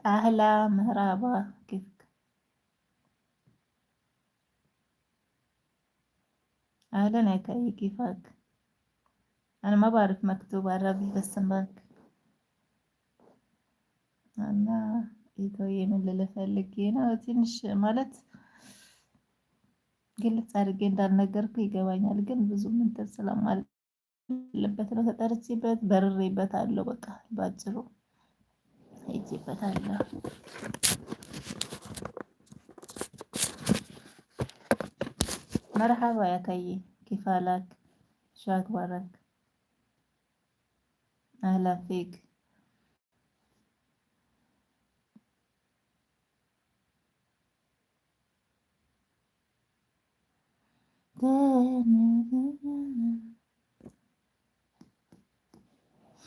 أهلا مرحبا كيفك؟ أهلا يا كاي كيفك؟ أنا ما بعرف مكتوب عربي بس مبارك. እና ኢቶዬ ምን ልልህ ፈልጌ ነው ትንሽ ማለት ግልጽ አድርጌ እንዳልነገርኩ ይገባኛል፣ ግን ብዙም እንትን ስለማልልበት ነው ተጠርቼበት በርሬበታለሁ። በቃ ባጭሩ ሄጄበታለሁ። መርሐባ ያ ካዬ ኪፋላክ ሻክ ባረክ አህላ ፊክ